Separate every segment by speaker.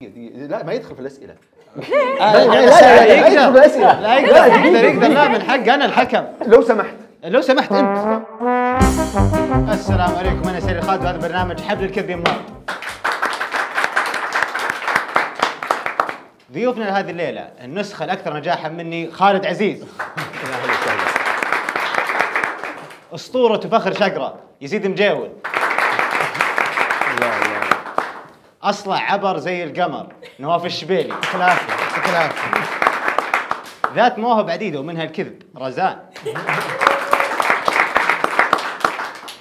Speaker 1: لا ما يدخل في الاسئله.
Speaker 2: لا يدخل في الاسئله. لا يقدر. لا من حق انا الحكم.
Speaker 1: لو سمحت انت.
Speaker 2: السلام عليكم، انا سيري خالد وهذا برنامج حبل الكذب يمار. ضيوفنا لهذه الليله النسخه الاكثر نجاحا مني خالد عزيز. اسطوره وفخر شقره يزيد مجاول. اصلع عبر زي القمر نواف الشبيلي. ذات موهبه عديده ومنها الكذب رزان.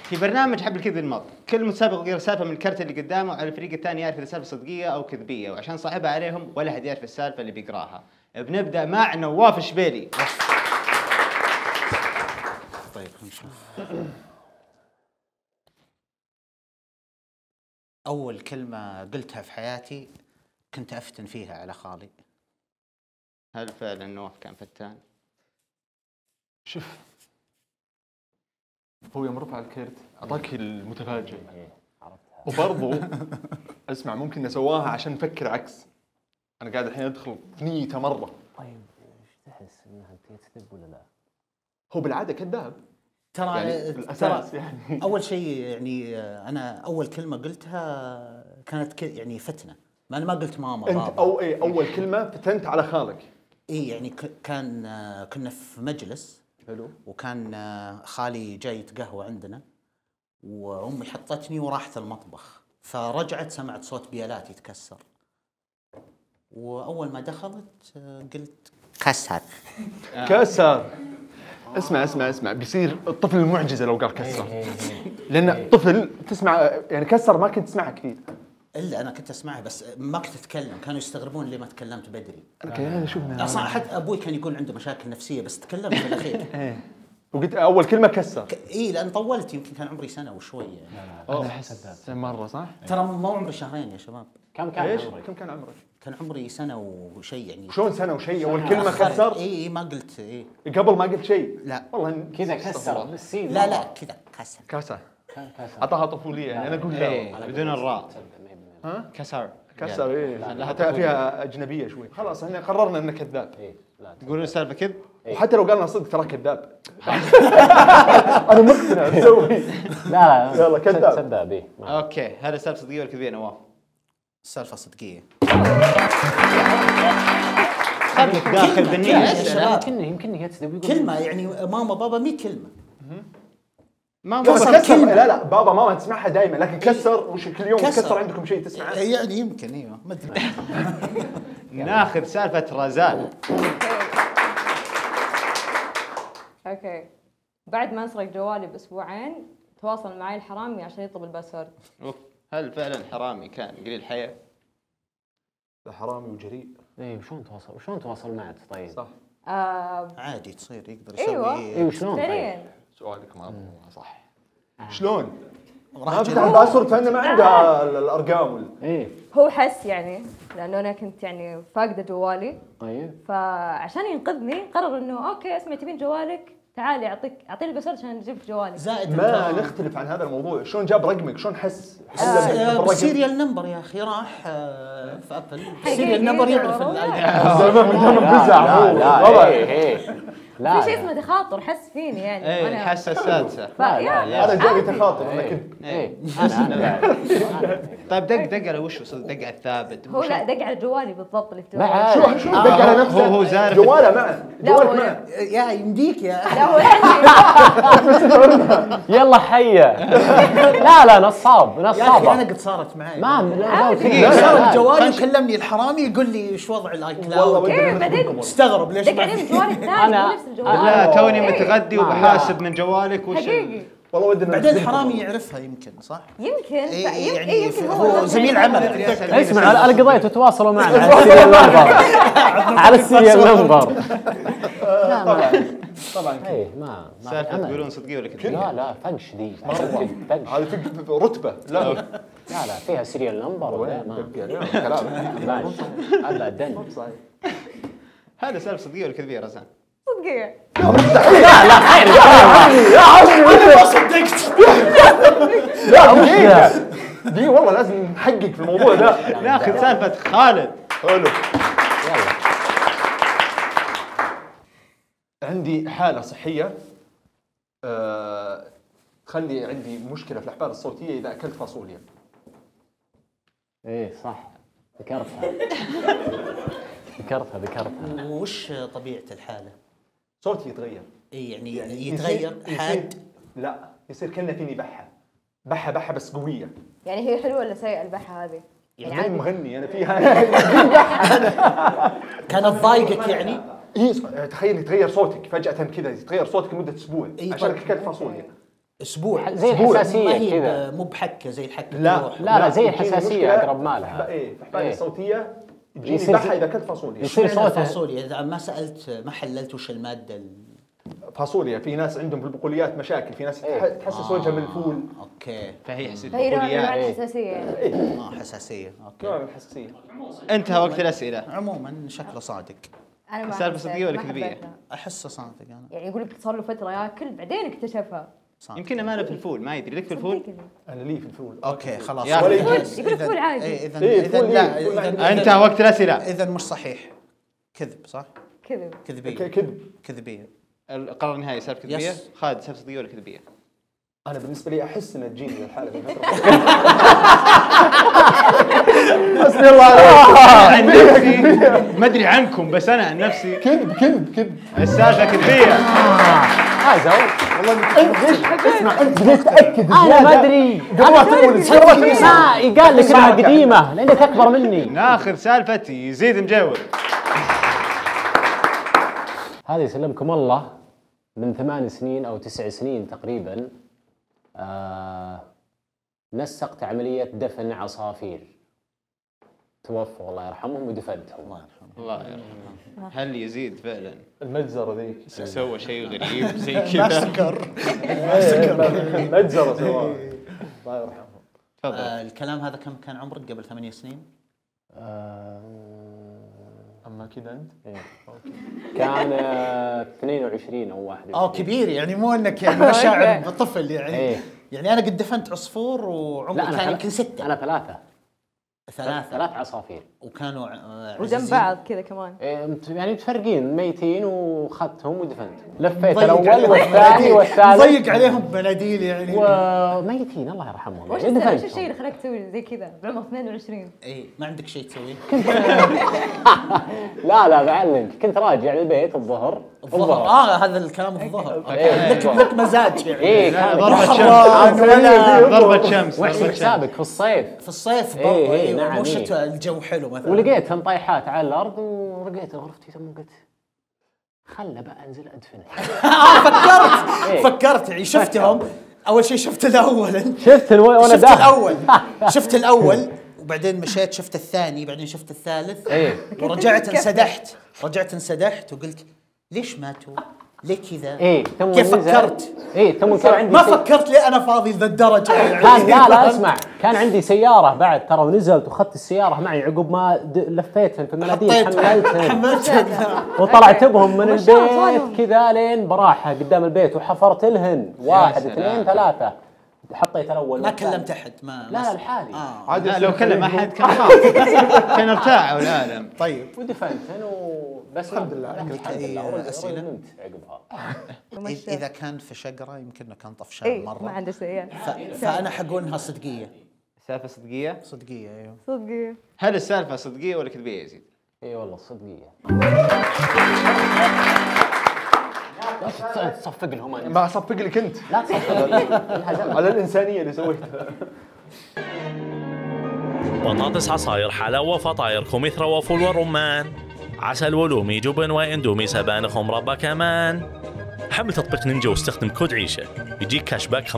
Speaker 2: في برنامج حبل الكذب المط كل متسابق يقرا سالفه من الكرت اللي قدامه على الفريق الثاني يعرف اذا السالفه صدقيه او كذبيه، وعشان صاحبها عليهم ولا حد يعرف السالفه اللي بيقراها. بنبدا مع نواف الشبيلي.
Speaker 3: طيب نشوف. أول كلمة قلتها في حياتي كنت أفتن فيها على خالي.
Speaker 2: هل فعلا نواف كان فتان؟
Speaker 1: شوف هو يوم رفع الكرت اعطاك المتفاجئ وبرضه اسمع ممكن نسواها عشان نفكر عكس. انا قاعد الحين ادخل ثنيته مره.
Speaker 4: طيب ايش تحس انها انت تكذب ولا لا؟
Speaker 1: هو بالعاده كذاب
Speaker 3: ترى
Speaker 1: يعني بالاساس يعني.
Speaker 3: أول شيء يعني أنا أول كلمة قلتها كانت يعني فتنة. ما أنا ما قلت ماما
Speaker 1: انت
Speaker 3: بابا.
Speaker 1: او ايه اول كلمه فتنت على خالك.
Speaker 3: إيه يعني كنا في مجلس
Speaker 1: حلو
Speaker 3: وكان خالي جاي يتقهوى عندنا وأمي حطتني وراحت المطبخ، فرجعت سمعت صوت بيالات يتكسر، وأول ما دخلت قلت كسر.
Speaker 1: كسر. اسمع بيصير الطفل المعجزه لو قال كسر. لان الطفل تسمع يعني كسر ما كنت تسمعها كثير.
Speaker 3: الا انا كنت اسمعها بس ما كنت اتكلم، كانوا يستغربون ليه ما تكلمت بدري.
Speaker 1: انا شوف
Speaker 3: اصلا حتى ابوي كان يقول عنده مشاكل نفسيه بس تكلمت في الاخير.
Speaker 1: ايه وقلت اول كلمه كسر.
Speaker 3: اي لان طولت يمكن كان عمري سنه وشويه يعني.
Speaker 1: انا احس مره صح.
Speaker 3: ترى مو عمري شهرين يا شباب.
Speaker 4: كم كان
Speaker 1: ايش؟
Speaker 4: عمرك؟
Speaker 1: كم كان عمرك؟
Speaker 3: كان عمري سنه وشيء يعني.
Speaker 1: شلون سنه وشيء اول كلمه كسر؟
Speaker 3: اي ما قلت اي.
Speaker 1: قبل ما قلت شيء.
Speaker 3: لا
Speaker 1: والله
Speaker 4: كذا كسر بالسين.
Speaker 3: لا كذا كسر.
Speaker 1: كسر. اعطاها طفوليه يعني انا اقول لا
Speaker 2: بدون الراء.
Speaker 1: ها؟
Speaker 2: كسر.
Speaker 1: كسر ايه حتى فيها اجنبيه شوي. خلاص احنا قررنا انه كذاب.
Speaker 2: تقولون السالفه كذب؟
Speaker 1: وحتى لو قالنا صدق ترى كذاب. انا مقتنع تسوي.
Speaker 4: لا
Speaker 1: يلا كذاب.
Speaker 4: كذاب ايه.
Speaker 2: اوكي، هل السالفه صدقيه ولا كذبيه نواف؟
Speaker 3: السالفه صدقيه.
Speaker 2: خليك داخل بالنية.
Speaker 3: يا شباب
Speaker 4: يمكن هي تكذب.
Speaker 3: كلمه يعني ماما بابا 100 كلمه.
Speaker 2: ما
Speaker 1: كسر. لا بابا ماما تسمعها دائما لكن كسر وش كل يوم كسر عندكم شيء تسمعه؟
Speaker 3: يعني يمكن ايوه ما ادري.
Speaker 2: ناخذ سالفه رزان.
Speaker 5: اوكي، بعد ما انسرق جوالي باسبوعين تواصل معي الحرامي عشان يطلب الباسورد.
Speaker 2: هل فعلا حرامي كان قليل حياة؟
Speaker 1: حرامي وجريء.
Speaker 4: ايه وشلون تواصل معك طيب؟
Speaker 1: صح.
Speaker 3: عادي تصير يقدر يسوي.
Speaker 5: ايوه
Speaker 4: وشلون طيب؟
Speaker 1: سؤالك ما صح. شلون؟ ما فتح الباسورد فانه ما عنده الارقام.
Speaker 4: ايه
Speaker 5: هو حس يعني لانه انا كنت يعني فاقده جوالي.
Speaker 4: طيب
Speaker 5: فعشان ينقذني قرر انه اوكي اسمعي تبين جوالك تعالي اعطيني الباسورد عشان اجيب جوالي.
Speaker 3: زائد
Speaker 1: ما نختلف عن هذا الموضوع. شلون جاب رقمك؟ شلون حس؟
Speaker 3: سيريال نمبر يا اخي راح في ابل سيريال نمبر يعرف
Speaker 5: لا في شيء اسمه تخاطر حس فيني يعني.
Speaker 2: ايه الحاسه السادسه.
Speaker 1: هذا جاني تخاطر انا كنت.
Speaker 4: ايه انا
Speaker 2: طيب دق على وش وصل؟ دق على الثابت؟
Speaker 5: هو لا دق على جوالي بالضبط اللي في جوالي.
Speaker 1: شو دق على نفسه؟
Speaker 2: هو زارف
Speaker 1: جواله معه. جوالك معه.
Speaker 3: يا يمديك يا
Speaker 5: لا هو
Speaker 4: يلا حيه. لا نصاب
Speaker 3: يا اخي انا
Speaker 4: نصاب.
Speaker 3: قد صارت معي.
Speaker 4: ما
Speaker 3: صار جوالي وكلمني الحرامي يقول لي ايش وضع الاي كلاود.
Speaker 5: بعدين
Speaker 3: استغرب ليش
Speaker 5: دق عليه من جوالي الثاني نفس الجوال.
Speaker 2: لا توني متغدي وبحاسب من جوالك وش
Speaker 5: حقيقي.
Speaker 1: والله ودنا
Speaker 3: بعدين الحرامي يعرفها يمكن صح؟
Speaker 5: يمكن
Speaker 3: يعني
Speaker 5: يمكن
Speaker 3: هو زميل عمل.
Speaker 4: اسمع انا قضيت تواصلوا معنا على السيريال نمبر. على السيريال نمبر.
Speaker 1: طبعا
Speaker 4: ايه ما
Speaker 2: سالفه تقولون صدقيه ولا كذب؟
Speaker 4: لا فنش دي فنش.
Speaker 1: هذه في رتبه. لا
Speaker 4: فيها سيريال نمبر ولا ما
Speaker 1: كلام
Speaker 4: ابدا.
Speaker 2: هذا سالفه صدقيه ولا كذبيه رزان؟
Speaker 5: صدقيه.
Speaker 4: لا خير
Speaker 3: يا عمي انا ما صدقت.
Speaker 4: لا
Speaker 1: دي والله لازم نحقق في الموضوع ده.
Speaker 2: ناخذ سالفه خالد.
Speaker 1: حلو.
Speaker 4: يلا.
Speaker 1: عندي حالة صحية تخلي عندي مشكلة في الأحبال الصوتية إذا أكلت فاصوليا.
Speaker 4: ايه صح، ذكرتها. ذكرتها.
Speaker 3: وش طبيعة الحالة؟
Speaker 1: صوتي يتغير.
Speaker 3: اي يعني يتغير حاد؟
Speaker 1: لا، يصير كأنه فيني بحة بس قوية.
Speaker 5: يعني هي حلوه ولا سيئه البحه هذه؟
Speaker 1: يعني
Speaker 5: عادي.
Speaker 1: مغني أنا فيها.
Speaker 3: كانت ضايقك يعني؟
Speaker 1: إيه تخيل يتغير صوتك فجأة كذا، يتغير صوتك لمدة أسبوع عشان أكلت فاصوليا.
Speaker 3: اسبوع
Speaker 4: زي الحساسيه كذا،
Speaker 3: مو بحكه زي الحكه.
Speaker 4: لا زي الحساسيه اقرب ما لها.
Speaker 1: ايه في احبالي الصوتيه تجيني
Speaker 4: يصير
Speaker 1: بحه اذا اكلت فاصوليا.
Speaker 4: يصير صوتها
Speaker 3: فاصوليا. اذا ما سالت ما حللت وش الماده
Speaker 1: فاصوليا في ناس عندهم في البقوليات مشاكل، في ناس تحسس وجهها من الفول.
Speaker 3: اوكي.
Speaker 2: فهي حسيت
Speaker 5: فهي نوع من انواع
Speaker 2: بقوليات.
Speaker 5: الحساسيه يعني.
Speaker 3: حساسيه. اوكي.
Speaker 1: نوع من الحساسيه.
Speaker 2: انتهى وقت الاسئله.
Speaker 3: عموما شكله صادق.
Speaker 5: انا ما
Speaker 2: السالفة
Speaker 5: حسيت،
Speaker 2: صدقية ولا
Speaker 5: ما
Speaker 2: كذبية؟
Speaker 5: حبيتها.
Speaker 3: احسه صادق انا.
Speaker 5: يعني يقول لك صار له فتره ياكل بعدين اكتشفها.
Speaker 3: صادق.
Speaker 2: يمكن ما له في الفول، ما يدري لك في الفول.
Speaker 5: صدقني.
Speaker 1: انا لي في الفول.
Speaker 3: اوكي خلاص.
Speaker 2: يا
Speaker 1: ولا
Speaker 3: إذن-
Speaker 5: يقول لك فول عادي.
Speaker 3: اذا
Speaker 1: إيه،
Speaker 3: اذا
Speaker 1: فول
Speaker 3: لا
Speaker 1: إيه، فول عادي.
Speaker 2: انتهى وقت الاسئله.
Speaker 3: اذا مش صحيح. كذب صح؟
Speaker 5: كذب.
Speaker 3: كذبيه.
Speaker 1: كذب.
Speaker 3: كذبيه.
Speaker 2: القرار النهائي سالفه كذبيه.
Speaker 3: يس.
Speaker 2: خالد سالفه صدقيه ولا كذبيه؟
Speaker 1: انا بالنسبه لي احس انها تجيني الحاله في فتره.
Speaker 2: حسبي الله عليك. عن نفسي ما ادري عنكم بس انا عن نفسي
Speaker 1: كذب.
Speaker 2: السالفه كذبيه.
Speaker 4: هذا هو.
Speaker 1: اسمع انت متاكد
Speaker 4: انا ما ادري، ما يقال لك انها قديمه لانك اكبر مني.
Speaker 2: ناخذ سالفه يزيد مجاوب.
Speaker 4: هذه يسلمكم الله من 8 سنين او 9 سنين تقريبا نسقت عمليه دفن عصافير توفوا الله يرحمهم ودفنتهم.
Speaker 3: الله يرحمه.
Speaker 2: الله يرحمه. هل يزيد فعلا
Speaker 1: المجزره ذيك
Speaker 2: سوى شيء غريب زي كذا؟
Speaker 1: المجزره سواها. الله يرحمه.
Speaker 2: تفضل.
Speaker 3: الكلام هذا كم كان عمرك قبل 8 سنين؟
Speaker 1: اما كذا انت
Speaker 4: كان 22 او 21.
Speaker 3: كبير يعني مو انك يعني مشاعر طفل يعني.
Speaker 4: إيه.
Speaker 3: يعني انا قد دفنت عصفور وعمري كان يمكن 6.
Speaker 4: انا 3
Speaker 3: 3
Speaker 4: عصافير
Speaker 3: وكانوا
Speaker 5: وجنب بعض كذا كمان.
Speaker 4: يعني متفرقين ميتين واخذتهم ودفنتهم. لفيت الاول والثاني والثالث
Speaker 3: ضيق عليهم بمناديل يعني.
Speaker 4: وميتين الله يرحمهم.
Speaker 5: وش الشيء اللي خلاك تسوي زي كذا بعمر 22؟
Speaker 3: اي ما عندك شيء تسويه؟
Speaker 4: لا بعلمك، كنت راجع للبيت الظهر.
Speaker 3: هذا الكلام الظهر.
Speaker 4: إيه.
Speaker 3: لك مزاج يعني.
Speaker 4: ايه كان
Speaker 2: ضربة شمس. ضربة شمس.
Speaker 4: واحسب حسابك في الصيف
Speaker 3: في الصيف برضه.
Speaker 4: إيه، نعم،
Speaker 3: مو
Speaker 4: إيه.
Speaker 3: الشتاء الجو حلو مثلا.
Speaker 4: ولقيت طايحات على الارض ورقيت غرفتي ثم قلت خله بقى انزل ادفنها.
Speaker 3: فكرت يعني شفتهم. اول شيء شفت الاول.
Speaker 4: شفت وانا داخل.
Speaker 3: شفت الاول وبعدين مشيت شفت الثاني بعدين شفت الثالث.
Speaker 4: ايه
Speaker 3: ورجعت انسدحت وقلت ليش ماتوا؟ ليه كذا؟
Speaker 4: ايه ثم
Speaker 3: كيف فكرت؟
Speaker 4: ايه ثم كان عندي
Speaker 3: ما فكرت ليه انا فاضي ذا الدرجه يعني.
Speaker 4: لا اسمع، كان عندي سياره بعد ترى ونزلت واخذت السياره معي عقب ما لفيتهم في المناديل حملتهم وطلعت بهم من البيت كذا لين براحه قدام البيت وحفرت لهن 1 2 3 حطيت الاول
Speaker 3: ما كلمت احد
Speaker 4: لا لحالي
Speaker 2: عاد لو كلم احد كان خلاص كان ارتاعوا العالم.
Speaker 3: طيب
Speaker 4: ودفنتن وبس
Speaker 1: الحمد لله.
Speaker 4: الحمد لله
Speaker 3: أسئلة؟
Speaker 4: نمت عقبها.
Speaker 3: اذا كان في شقره يمكن كان طفشان
Speaker 5: اي
Speaker 3: مره.
Speaker 5: ما عنده سيئة.
Speaker 3: فانا حقول انها صدقيه.
Speaker 2: السالفه صدقيه؟
Speaker 3: صدقيه ايوه.
Speaker 5: صدق.
Speaker 2: هل السالفه صدقيه ولا كذبيه يا يزيد؟
Speaker 4: اي والله صدقيه. لا تصفق لهم أنا.
Speaker 1: ما اصفق لك انت
Speaker 4: لا تصفق
Speaker 1: على الانسانيه اللي سويتها.
Speaker 6: بطاطس عصاير حلاوة فطاير كمثرى وفول ورمان عسل ولومي جبن واندومي سبانخ ومربى كمان. حمل تطبيق نينجا واستخدم كود عيشة يجيك كاش باك 50%.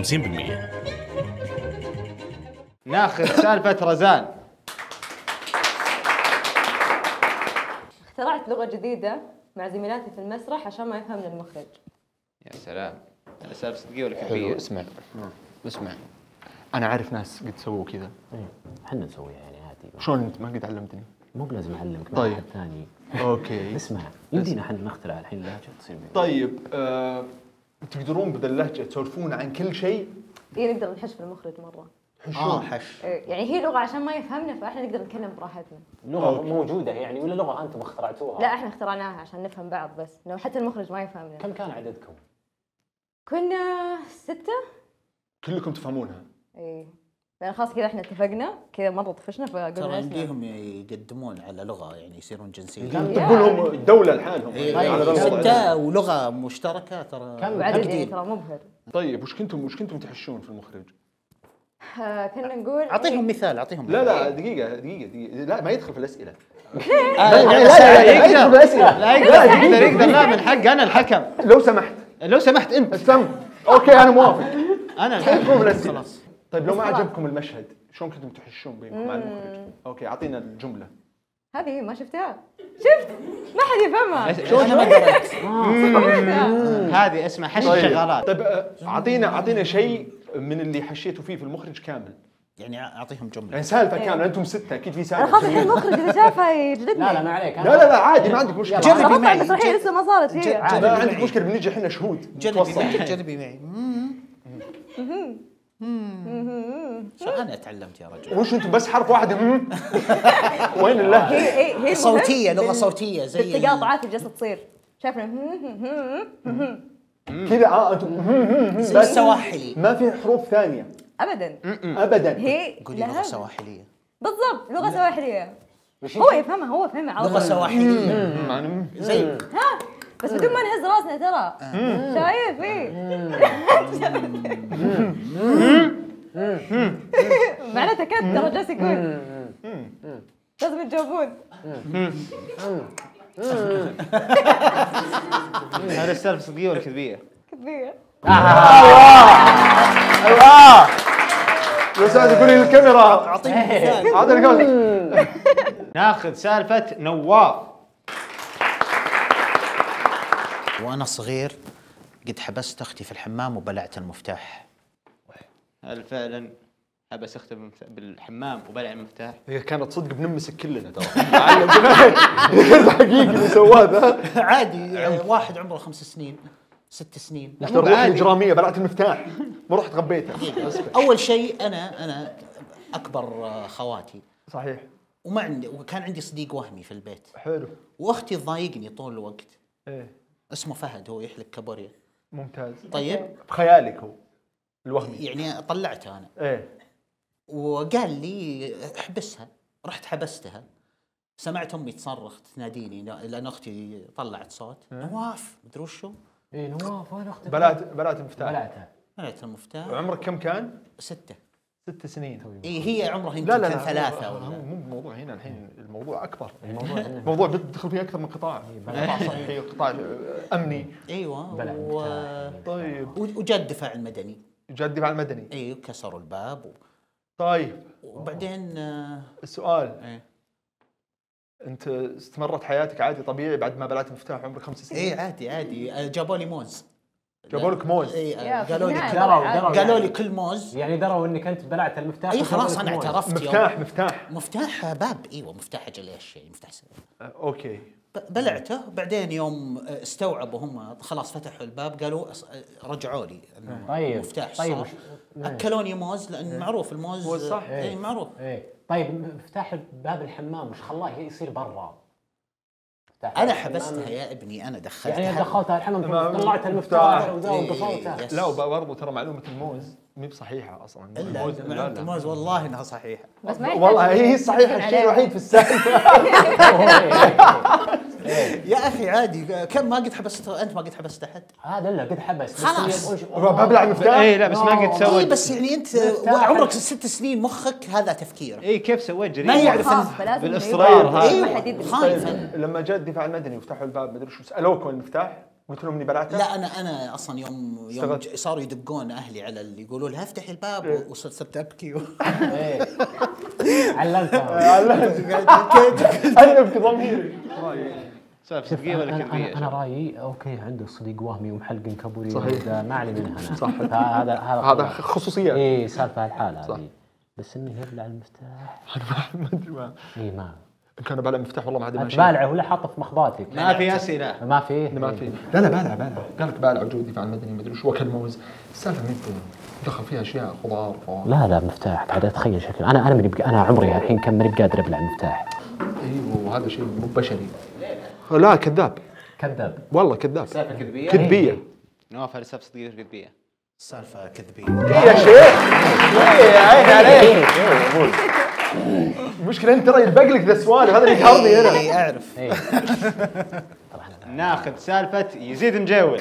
Speaker 2: ناخذ سالفه رزان.
Speaker 5: اخترعت لغة جديدة مع زميلاتي في المسرح عشان ما يفهمنا المخرج.
Speaker 2: يا سلام. السالفه صدقيه ولا
Speaker 1: حلو
Speaker 2: كذبيه؟
Speaker 1: اسمع انا عارف ناس قد سووا كذا.
Speaker 4: احنا نسويها يعني عادي.
Speaker 1: شلون انت ما قد علمتني؟
Speaker 4: مو بلازم اعلمك
Speaker 1: طيب.
Speaker 4: واحد ثاني.
Speaker 1: اوكي
Speaker 4: اسمع يمدينا احنا نخترع الحين لهجه تصير
Speaker 1: طيب تقدرون بدل اللهجه تسولفون عن كل شيء؟
Speaker 5: إيه نقدر نحش في المخرج مرة.
Speaker 3: حش.
Speaker 5: يعني هي لغه عشان ما يفهمنا فاحنا نقدر نتكلم براحتنا.
Speaker 4: لغه موجوده يعني ولا لغه انتم اخترعتوها؟
Speaker 5: لا احنا اخترعناها عشان نفهم بعض بس، لو حتى المخرج ما يفهمنا.
Speaker 4: كم كان عددكم؟
Speaker 5: كنا 6.
Speaker 1: كلكم تفهمونها؟
Speaker 5: ايه لان خلاص كذا احنا اتفقنا كذا مره طفشنا فقلنا
Speaker 3: ترى
Speaker 5: اسمع.
Speaker 3: يمديهم يقدمون على لغه يعني يصيرون جنسيين.
Speaker 1: تقول لهم الدوله لحالهم. على ذا الوضع.
Speaker 3: ستة ولغه مشتركه ترى.
Speaker 4: كم
Speaker 5: وعدد يعني
Speaker 3: عقدين.
Speaker 5: ترى مبهر.
Speaker 1: طيب وش كنتم تحشون في المخرج؟
Speaker 5: كنا نقول
Speaker 3: اعطيهم مثال اعطيهم
Speaker 1: لا دقيقة لا ما يدخل في الأسئلة.
Speaker 2: يقدر لا من حق انا الحكم.
Speaker 1: لو سمحت
Speaker 2: انت
Speaker 1: استنى. اوكي انا موافق.
Speaker 2: انا
Speaker 1: يدخلون في الأسئلة.
Speaker 3: خلاص.
Speaker 1: طيب لو ما عجبكم المشهد شلون كنتم تحشون بينكم مع المخرج؟ اوكي اعطينا الجملة.
Speaker 5: هذه ما شفتها. شفت ما حد يفهمها.
Speaker 3: انا ما دريت.
Speaker 2: هذه اسمها حش شغالات.
Speaker 1: طيب اعطينا شيء من اللي حشيتوا فيه في المخرج كامل.
Speaker 3: يعني اعطيهم جمله.
Speaker 1: يعني سالفة كاملة انتم 6 اكيد في
Speaker 5: انا خلاص
Speaker 1: سالفة.
Speaker 5: الحين المخرج اذا شافها يجلدني.
Speaker 4: لا ما عليك.
Speaker 1: لا عادي ما عندك مشكلة.
Speaker 3: جربي معي.
Speaker 5: المسرحيه لسه ما صارت هي.
Speaker 1: ما عندك مشكلة بنيجي احنا شهود.
Speaker 3: جربي معي. شو انا تعلمت يا رجل.
Speaker 1: وش انتم بس حرف واحد؟ وين اللهجة؟
Speaker 5: هي
Speaker 3: صوتيه لغه صوتيه زي
Speaker 5: التقاطعات اللي جالسه تصير شايفنا.
Speaker 1: كذا انتم
Speaker 3: زي السواحلي.
Speaker 1: ما في حروف ثانية
Speaker 5: ابدا. هي
Speaker 3: قولي لغه سواحليه.
Speaker 5: بالضبط لغه سواحليه. هو يفهمها على
Speaker 3: لغه
Speaker 5: طول.
Speaker 3: سواحليه زي
Speaker 5: ها بس بدون ما نهز راسنا ترى. شايف ايه؟ معناته كد ترى جالس يقول لازم تجاوبون.
Speaker 2: هذا السالفه صدقيه ولا كذبيه؟
Speaker 5: كذبيه.
Speaker 1: لو سمحت قولي للكاميرا.
Speaker 3: اعطيني مثال.
Speaker 1: هذا القول.
Speaker 2: ناخذ سالفه نواف.
Speaker 3: وانا صغير قد حبست اختي في الحمام وبلعت المفتاح.
Speaker 2: هل فعلا حبس اخته بالحمام وبلع المفتاح؟
Speaker 1: هي كانت صدق بنمسك كلنا ترى. حقيقي اللي سواه ذا.
Speaker 3: عادي واحد عمره 5 سنين 6 سنين.
Speaker 1: الروح الإجرامية بلعت المفتاح ما رحت غبيته.
Speaker 3: اول شيء انا اكبر خواتي
Speaker 1: صحيح.
Speaker 3: وكان عندي صديق وهمي في البيت.
Speaker 1: حلو.
Speaker 3: واختي تضايقني طول الوقت.
Speaker 1: ايه
Speaker 3: اسمه فهد هو يحلق كابوريا.
Speaker 1: ممتاز.
Speaker 3: طيب
Speaker 1: بخيالك هو الوهمي.
Speaker 3: يعني طلعته انا.
Speaker 1: ايه
Speaker 3: وقال لي احبسها. رحت حبستها. سمعت امي تصرخ تناديني لان اختي طلعت صوت. نواف مدري وشو.
Speaker 4: اي نواف وين اختك؟
Speaker 1: بلعت المفتاح.
Speaker 3: بلعت المفتاح.
Speaker 1: وعمرك كم كان؟
Speaker 3: 6
Speaker 1: سنين.
Speaker 3: هي عمرها يمكن
Speaker 1: لا
Speaker 3: كان 3 ولا.
Speaker 1: مو الموضوع هنا الحين الموضوع اكبر. الموضوع بيدخل فيه اكثر من قطاع. قطاع صحي وقطاع امني.
Speaker 3: ايوه
Speaker 1: طيب
Speaker 3: وجاء الدفاع المدني.
Speaker 1: جاء الدفاع المدني.
Speaker 3: ايوه كسروا الباب
Speaker 1: طيب
Speaker 3: وبعدين
Speaker 1: السؤال
Speaker 3: ايه
Speaker 1: انت استمرت حياتك عادي طبيعي بعد ما بلعت مفتاح عمرك 5 سنين؟
Speaker 3: ايه عادي جابوا لي موز.
Speaker 1: جابوا لك موز؟
Speaker 3: ايه قالوا لي
Speaker 4: قالوا
Speaker 3: لي كل موز.
Speaker 4: يعني دروا انك انت بلعت المفتاح.
Speaker 3: اي خلاص انا اعترفت.
Speaker 1: مفتاح
Speaker 3: باب. ايوه مفتاح اجل ايش يعني مفتاح
Speaker 1: اوكي.
Speaker 3: بلعته. بعدين يوم استوعبوا هم خلاص فتحوا الباب قالوا رجعوا لي
Speaker 4: طيب
Speaker 3: مفتاح.
Speaker 4: طيب
Speaker 3: اكلوني موز لان معروف الموز
Speaker 1: صح.
Speaker 3: اي معروف.
Speaker 4: طيب مفتاح باب الحمام مش خلاه يصير برا؟
Speaker 3: انا حبستها يا ابني. انا دخلتها.
Speaker 4: يعني دخلتها الحمام طلعت المفتاح وقفلتها.
Speaker 1: لا وبرضه ترى معلومه الموز مي بصحيحه اصلا.
Speaker 3: الموز والله انها صحيحه.
Speaker 5: بس
Speaker 1: والله هي صحيحه الشيء الوحيد في السالفه.
Speaker 3: يا اخي عادي. كم ما قد حبستها انت؟ ما قد حبست احد؟
Speaker 4: هذا لا قد حبس.
Speaker 3: خلاص
Speaker 1: ببلع المفتاح.
Speaker 2: اي لا بس ما قد سويت.
Speaker 3: بس يعني انت عمرك 6 سنين مخك هذا تفكير.
Speaker 2: اي كيف سويت جريمه؟
Speaker 3: ما يعرف
Speaker 2: بالاصرار
Speaker 3: هذا. خايف.
Speaker 1: لما جاء الدفاع المدني وفتحوا الباب ما ادري شو سالوكم المفتاح قلت لهم اني بلعته؟
Speaker 3: لا انا اصلا يوم صاروا يدقون اهلي على اللي يقولوا لها افتحي الباب وصرت ابكي.
Speaker 4: علمتها.
Speaker 1: انا ابكي ضميري.
Speaker 2: سالفه صدقيه ولا كذبيه؟
Speaker 4: انا رايي اوكي عنده صديق وهمي ومحلق كابوري.
Speaker 1: صحيح.
Speaker 4: ما علي منها انا.
Speaker 1: صح.
Speaker 4: هذا
Speaker 1: خصوصيات.
Speaker 4: اي سالفه الحاله هذه. بس انه يبلع المفتاح
Speaker 1: ما ادري
Speaker 4: اي ما
Speaker 1: ان كان بالع مفتاح والله ما عاد ماشي.
Speaker 4: بالعه ولا حاطه في مخباتك؟
Speaker 2: ما في اسئله.
Speaker 4: ما في.
Speaker 1: ما في. لا بالع قال لك بالع وجودي دفاع المدني ما ادري وش وكل موز. السالفه مين دخل فيها اشياء خضار فواكه.
Speaker 4: لا مفتاح بعد اتخيل شكل انا عمري الحين كم ماني بقادر ابلع المفتاح.
Speaker 1: ايوه وهذا شيء مو بشري. لا كذاب والله كذاب.
Speaker 2: سالفه كذبيه.
Speaker 1: كذبيه.
Speaker 2: نواف هذه سالفه صدقيه كذبيه.
Speaker 3: السالفه كذبيه.
Speaker 1: يا شيخ عين عليك. المشكله انت ترى يلبق لك ذا السوالف هذا اللي يقهرني انا.
Speaker 3: اي اعرف.
Speaker 2: ناخذ سالفه يزيد مجاول.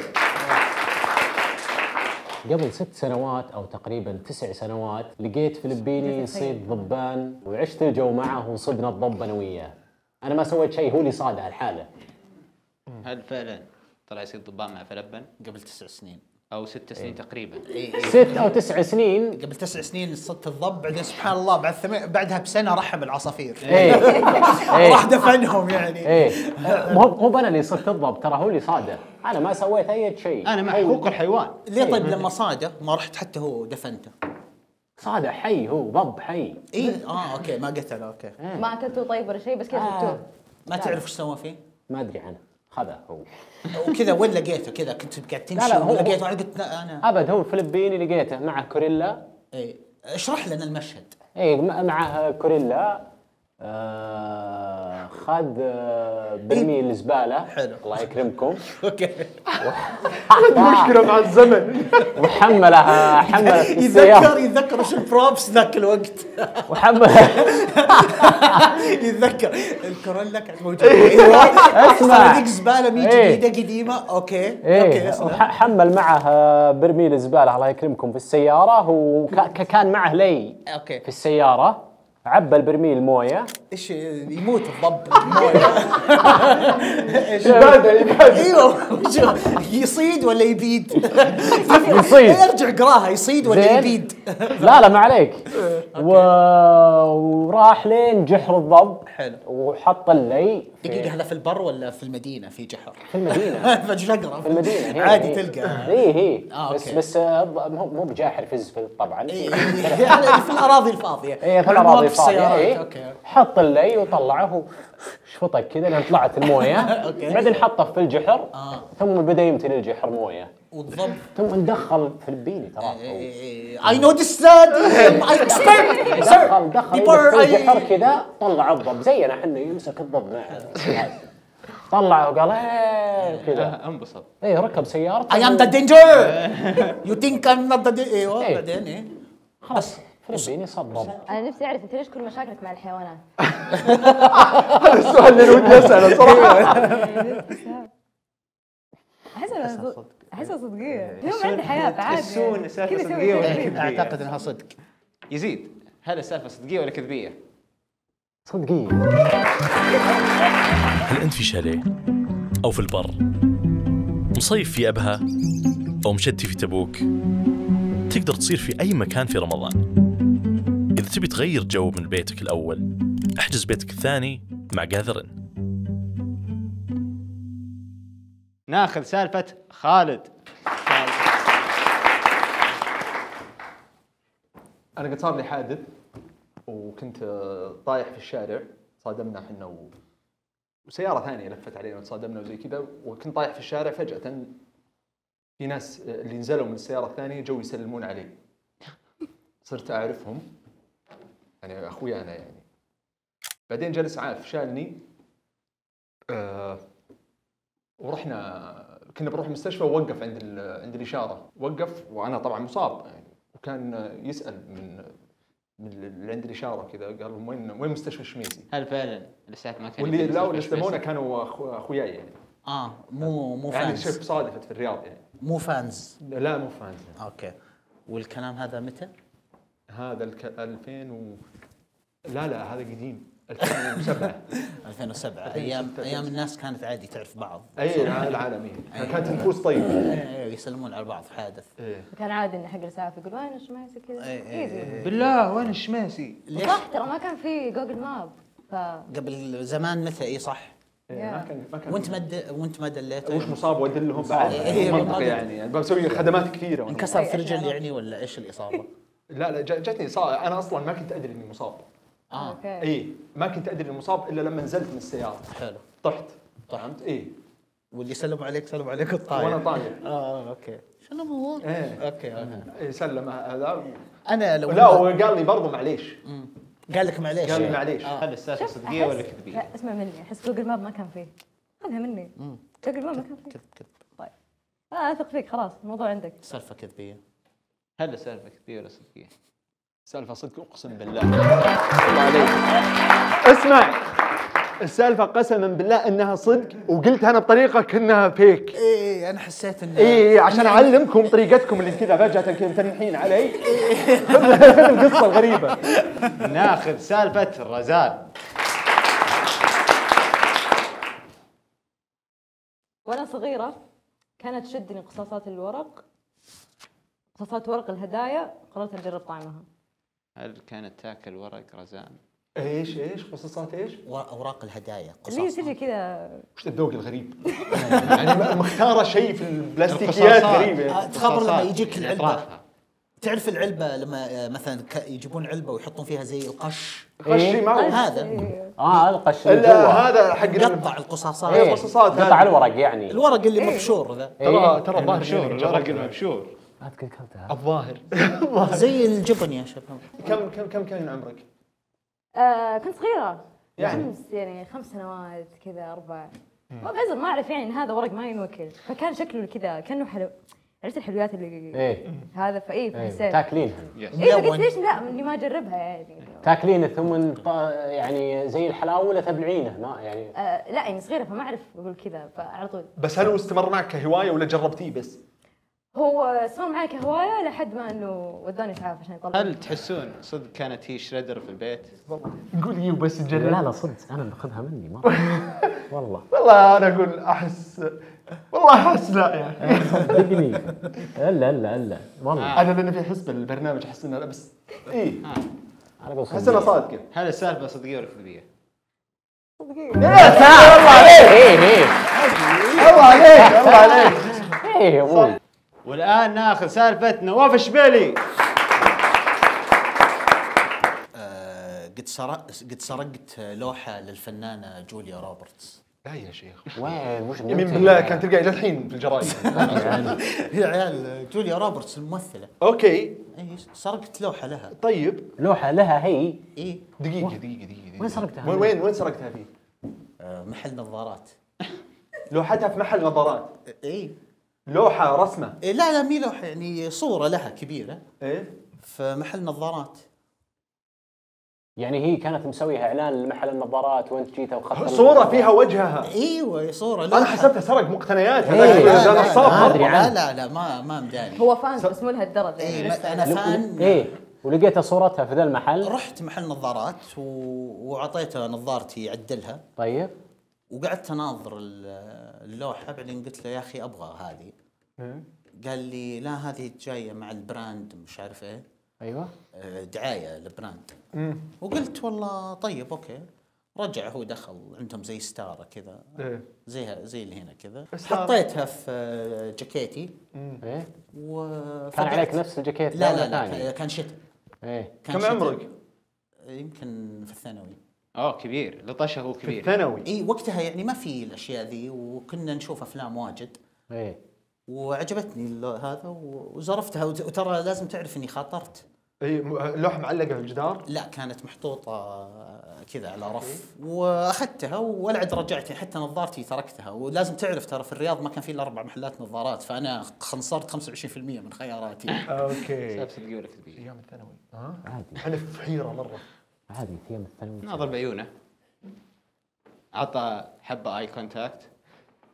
Speaker 4: قبل 6 سنوات او تقريبا 9 سنوات لقيت فلبيني يصيد ضبان وعشت الجو معه وصدنا الضب انا وياه. انا ما سويت شيء، هو اللي صادها الحاله.
Speaker 2: هل فعلا طلع يصيد ضبان مع فلبن؟
Speaker 3: قبل 9 سنين
Speaker 2: او 6 سنين تقريبا.
Speaker 4: 6 أو 9 سنين.
Speaker 3: قبل 9 سنين صدت الضب، بعدين سبحان الله بعدها بسنه رحب العصافير. راح دفنهم يعني.
Speaker 4: مو انا اللي صدت الضب، ترى هو اللي صاده، انا ما سويت اي شيء.
Speaker 2: انا مع حقوق الحيوان.
Speaker 3: ليه طيب لما صاده ما رحت حتى هو دفنته؟
Speaker 4: صاده حي، هو ضب حي.
Speaker 3: اوكي ما قتله. اوكي
Speaker 5: ما اكلتوه طيب ولا شيء، بس كيف جبتوه؟
Speaker 3: ما تعرف ايش سوى فيه؟
Speaker 4: ما ادري عنه، خذه هو
Speaker 3: وكذا وين لقيته؟ كذا كنت قاعد تمشي
Speaker 4: لا
Speaker 3: ولقيته قلت انا
Speaker 4: ابد هو الفلبيني لقيته معه كوريلا.
Speaker 3: اشرح لنا المشهد.
Speaker 4: معه كوريلا. خذ برميل زباله.
Speaker 3: حلو.
Speaker 4: الله يكرمكم.
Speaker 3: اوكي.
Speaker 1: مشكله مع الزمن.
Speaker 4: وحملها في السيارة.
Speaker 3: يتذكر ايش البروبس ذاك الوقت. يتذكر الكورولا كانت موجوده.
Speaker 4: اسمع
Speaker 3: صناديق زباله 100 جديده قديمه. اوكي
Speaker 4: حمل معه برميل زباله الله يكرمكم في السياره، وكان معه لي في السياره. عبى البرميل مويه.
Speaker 3: ايش يموت الضب مويه؟ ايوه يصيد ولا يبيد؟
Speaker 4: يصيد.
Speaker 3: ارجع اقراها، يصيد ولا يبيد؟
Speaker 4: لا ما عليك. وراح لين جحر الضب.
Speaker 3: حلو.
Speaker 4: وحط اللي.
Speaker 3: دقيقة هذا في البر ولا في المدينة في جحر؟
Speaker 4: في المدينة.
Speaker 3: فجأة اقرا
Speaker 4: في المدينة
Speaker 3: عادي تلقى.
Speaker 4: هي بس مو بجاحر فزفل طبعا.
Speaker 3: يعني في الأراضي الفاضية.
Speaker 4: في الأراضي الفاضية.
Speaker 3: اوكي.
Speaker 4: حط اللي وطلعه شفطه كذا لين طلعت المويه. بعدين حطه في الجحر. ثم بدا يمتلي الجحر مويه.
Speaker 3: والضب
Speaker 4: ثم ندخل فلبيني ترى.
Speaker 3: I know this I expect.
Speaker 4: دخل الجحر كذا، طلع الضب زينا احنا، يمسك الضب معه. طلعه وقال كذا
Speaker 2: انبسط.
Speaker 4: ركب سيارته.
Speaker 3: I am the danger. You think I'm not the danger. بعدين
Speaker 4: خلاص فلبيني صدب.
Speaker 5: انا نفسي اعرف انت ليش كل مشاكلك مع الحيوانات؟
Speaker 1: هذا السؤال اللي ودي اساله صراحه.
Speaker 5: احسها صدقيه. اليوم عندي حياه عادي.
Speaker 2: تحسون السالفه صدقيه ولا كذبيه؟
Speaker 3: اعتقد انها صدق.
Speaker 2: يزيد، هل السالفه صدقيه ولا كذبيه؟
Speaker 4: صدقيه.
Speaker 6: هل انت في شاليه او في البر، مصيف في ابها او مشتي في تبوك؟ تقدر تصير في اي مكان في رمضان. اذا تبي تغير جو من بيتك الاول، احجز بيتك الثاني مع جاذرين.
Speaker 2: ناخذ سالفه خالد.
Speaker 1: انا قد صار لي حادث وكنت طايح في الشارع، صادمنا احنا وسياره ثانيه لفت علينا وتصادمنا وزي كذا، وكنت طايح في الشارع فجاه في ناس اللي نزلوا من السياره الثانيه جو يسلمون علي. صرت اعرفهم يعني اخوي انا يعني. بعدين جلس عاف شالني ورحنا كنا بنروح المستشفى، ووقف عند الاشاره، وقف وانا طبعا مصاب يعني، وكان يسال من اللي عند الاشاره كذا، قال لهم وين مستشفى الشميسي؟
Speaker 2: هل فعلا الاسعاف ما كان
Speaker 1: واللي لا اللي استلمونا كانوا اخوياي يعني.
Speaker 3: مو
Speaker 1: يعني
Speaker 3: فانز.
Speaker 1: شيء صادفت في الرياض يعني.
Speaker 3: مو فانز.
Speaker 1: لا مو فانز.
Speaker 3: اوكي. والكلام هذا متى؟
Speaker 1: هذا 2000 لا هذا قديم. 2007.
Speaker 3: 2007 ايام الناس كانت عادي تعرف بعض.
Speaker 1: العالميه كانت النفوس طيبه.
Speaker 3: يسلمون على بعض حادث.
Speaker 5: كان عادي ان حق الاسعاف يقول وين الشماسي كذا.
Speaker 2: بالله وين الشماسي؟
Speaker 5: صح ترى ما كان في جوجل ماب.
Speaker 3: قبل زمان متى صح؟
Speaker 1: ما كان
Speaker 3: وانت ما دليت
Speaker 1: وش مصاب وادلهم بعد منطقي يعني بسوي خدمات كثيره.
Speaker 3: انكسر في رجل يعني ولا ايش الاصابه؟
Speaker 1: لا جتني انا اصلا ما كنت ادري اني مصاب.
Speaker 5: اوكي.
Speaker 1: اي ما كنت ادري المصاب الا لما نزلت من السياره
Speaker 3: حلو.
Speaker 1: طحت. فهمت؟ اي
Speaker 3: واللي سلموا عليك سلموا عليك الطاير.
Speaker 1: وانا طاير.
Speaker 3: اوكي. شنو الموضوع؟
Speaker 1: ايه
Speaker 3: اوكي.
Speaker 1: إيه سلم هذا.
Speaker 3: انا لو
Speaker 1: لا وقال لي برضو معليش.
Speaker 3: قال لك معليش.
Speaker 1: قال لي معليش.
Speaker 2: هل السالفه
Speaker 5: شوف،
Speaker 2: صدقيه ولا
Speaker 5: أحس-
Speaker 2: كذبيه؟
Speaker 5: لا اسمع مني، احس جوجل ماب ما كان فيه. خذها مني. جوجل ماب ما كان فيه.
Speaker 3: كذب.
Speaker 5: طيب اثق فيك خلاص، الموضوع عندك.
Speaker 3: سالفه كذبيه.
Speaker 2: هل السالفه كذبيه ولا صدقيه؟
Speaker 1: سالفه صدق اقسم بالله. الله عليك. اسمع السالفه قسما بالله انها صدق وقلت انا بطريقه كانها فيك.
Speaker 3: ايه انا حسيت ان
Speaker 1: اي عشان اعلمكم طريقتكم اللي كذا فجاه كذا تنحين علي. القصه الغريبه.
Speaker 2: ناخذ سالفه رزان.
Speaker 5: وانا صغيره كانت تشدني قصاصات الورق، قصاصات ورق الهدايا، قررت اجرب طعمها.
Speaker 2: هل كانت تاكل ورق رزان؟
Speaker 1: ايش قصصات ايش؟
Speaker 3: اوراق الهدايا
Speaker 5: اللي
Speaker 3: قصص.
Speaker 5: تجي كذا.
Speaker 1: وش الذوق الغريب؟ يعني مختاره شيء في البلاستيكيات غريبه.
Speaker 3: تخبر لما يجيك
Speaker 2: اللي
Speaker 3: العلبه.
Speaker 2: أطرافها.
Speaker 3: تعرف العلبه لما مثلا يجيبون علبه ويحطون فيها زي القش.
Speaker 1: خشي ما هو
Speaker 3: هذا
Speaker 4: القش اللي جوا.
Speaker 1: هذا حق
Speaker 3: قطع القصاصات.
Speaker 1: إيه. قصصات هذه.
Speaker 4: قطع الورق يعني.
Speaker 3: الورق اللي مبشور ذا
Speaker 1: ترى الظاهر
Speaker 2: مبشور
Speaker 1: يعني
Speaker 2: الورق المبشور.
Speaker 4: ما تذكرتها.
Speaker 1: الظاهر.
Speaker 3: زي الجبن يا شباب.
Speaker 1: كم كان عمرك؟
Speaker 5: كنت صغيره
Speaker 1: يعني؟
Speaker 5: يعني 5 سنوات كذا 4. ما بعذر، ما اعرف يعني ان هذا ورق ما ينوكل، فكان شكله كذا كانه حلو. عرفت الحلويات اللي
Speaker 4: ايه
Speaker 5: هذا فايه فحسيت
Speaker 4: تاكلينها.
Speaker 5: ايه فقلت ليش لا اني ما اجربها يعني.
Speaker 4: تاكلينه ثم يعني زي الحلاوه ولا تبلعينه ما يعني.
Speaker 5: لا يعني صغيره فما اعرف اقول كذا فعلى طول.
Speaker 1: بس هل هو استمر معك كهوايه ولا جربتيه بس؟
Speaker 5: هو صار معي كهوايه لحد ما انه وداني اسعاف عشان يطلع.
Speaker 2: هل تحسون صدق كانت هي شريدر في البيت؟
Speaker 1: نقول ايه وبس
Speaker 4: لا
Speaker 1: تجرب.
Speaker 4: لا صدق انا باخذها مني مره. والله
Speaker 1: والله انا اقول احس والله احس لا يعني.
Speaker 4: صدقني. الا والله
Speaker 1: انا لان في حسب البرنامج احس انه لا بس ايه
Speaker 4: انا اقول
Speaker 1: احس انها
Speaker 4: صدق.
Speaker 1: صادقه.
Speaker 2: هل السالفه صدقيه ولا كذبيه؟
Speaker 1: الله عليك الله عليك الله عليك.
Speaker 4: ايه يا ابوي.
Speaker 2: والان ناخذ سالفه نواف الشبيلي.
Speaker 3: قد سرقت لوحه للفنانه جوليا روبرتس.
Speaker 1: لا يا شيخ
Speaker 4: وين وش
Speaker 1: يمين بالله كانت تلقى الى الحين في الجرايد.
Speaker 3: يا عيال جوليا روبرتس الممثله.
Speaker 1: اوكي
Speaker 3: اي سرقت لوحه لها.
Speaker 1: طيب
Speaker 4: لوحه لها هي.
Speaker 3: اي
Speaker 1: دقيقه
Speaker 4: وين سرقتها؟
Speaker 1: وين سرقتها فيه؟
Speaker 3: محل نظارات.
Speaker 1: لوحتها في محل نظارات.
Speaker 3: اي
Speaker 1: لوحه رسمه.
Speaker 3: لا مي لوحه يعني صوره لها كبيره
Speaker 1: ايه
Speaker 3: في محل نظارات.
Speaker 4: يعني هي كانت مسويها اعلان لمحل النظارات وانت جيتها وخذت
Speaker 1: صوره فيها وجهها.
Speaker 3: ايوه صوره
Speaker 1: انا
Speaker 3: لوحة.
Speaker 1: حسبتها سرق مقتنيات.
Speaker 4: إيه.
Speaker 1: هذا
Speaker 4: ما
Speaker 1: نصاب.
Speaker 4: أدري عنه.
Speaker 3: لا ما مداني.
Speaker 5: هو فانز بس مو لهالدرجه
Speaker 3: اي
Speaker 5: يعني.
Speaker 3: انا فان.
Speaker 4: ايه ولقيت صورتها في ذا المحل.
Speaker 3: رحت محل نظارات وعطيته نظارتي يعدلها.
Speaker 4: طيب
Speaker 3: وقعدت اناظر اللوحه بعدين قلت له يا اخي ابغى هذه. قال لي لا هذه جايه مع البراند مش عارف ايه.
Speaker 4: ايوه
Speaker 3: دعايه للبراند. وقلت والله طيب اوكي. رجع هو دخل عندهم زي ستاره كذا زي اللي هنا كذا. حطيتها في جاكيتي.
Speaker 4: ايه
Speaker 3: وفجأة
Speaker 4: كان عليك نفس الجاكيت.
Speaker 3: لا كان شتاء.
Speaker 4: ايه
Speaker 3: كان
Speaker 1: كم
Speaker 3: شتاء.
Speaker 1: عمرك؟
Speaker 3: يمكن في الثانوي.
Speaker 2: كبير لطشه هو كبير.
Speaker 1: ثانوي.
Speaker 3: اي وقتها يعني ما في الاشياء ذي وكنا نشوف افلام واجد.
Speaker 4: ايه
Speaker 3: وعجبتني هذا وزرفتها وترى لازم تعرف اني خاطرت.
Speaker 1: اي لوحه معلقه في الجدار.
Speaker 3: لا كانت محطوطه كذا على رف واخذتها ولا رجعت حتى نظارتي تركتها. ولازم تعرف ترى في الرياض ما كان في الا 4 محلات نظارات فانا خنصرت 25% من خياراتي.
Speaker 1: اوكي
Speaker 2: سالفه صدقيه ولا كذبيه؟
Speaker 1: ايام الثانوي
Speaker 4: عادي
Speaker 1: احنا في حيره مره.
Speaker 4: عادي ايام الثانوي.
Speaker 2: ناظر بعيونه. عطى حبه اي كونتاكت.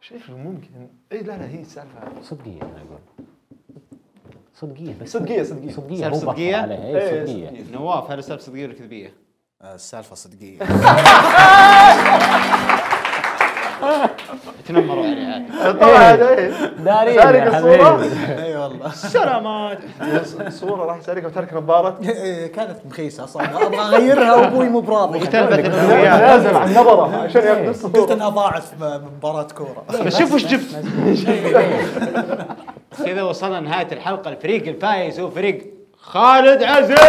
Speaker 1: شوف ممكن اي لا هي السالفه
Speaker 4: صدقيه انا اقول صدقيه بس
Speaker 1: صدقيه
Speaker 4: صدقيه
Speaker 2: سالفة
Speaker 4: مو بفر
Speaker 2: صدقية؟
Speaker 4: عليها.
Speaker 1: إيه،
Speaker 4: ايه صدقيه.
Speaker 2: نواف هل السالفه صدقيه ولا كذبيه؟
Speaker 3: السالفه صدقيه.
Speaker 2: تنمروا عليه عادي.
Speaker 1: طبعا
Speaker 4: دارين
Speaker 1: سارق
Speaker 4: يا
Speaker 1: الصورة؟
Speaker 4: حبيبي.
Speaker 3: اي والله.
Speaker 2: سلامات.
Speaker 1: الصوره راح سارقها وترك نظاره.
Speaker 3: كانت مخيسه اصلا ابغى اغيرها وابوي مو براضي.
Speaker 2: مختلفة
Speaker 1: نازل عن النظره عشان ياخذ نص
Speaker 3: قلت
Speaker 1: الصوره.
Speaker 3: انها ضاعت في مباراه كوره.
Speaker 2: بس شوف وش جبت. كذا وصلنا نهايه الحلقه. الفريق الفايز هو فريق خالد عزيز.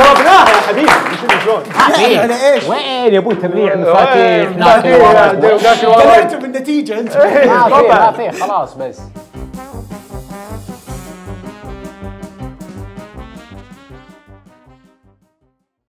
Speaker 1: قربناها يا حبيبي شلون
Speaker 3: على ايش؟
Speaker 4: وين يا ابوي تبريع مفاتيح
Speaker 1: مفاتيح
Speaker 4: ناكل
Speaker 3: طلعتوا بالنتيجه انتم.
Speaker 4: ما في خلاص بس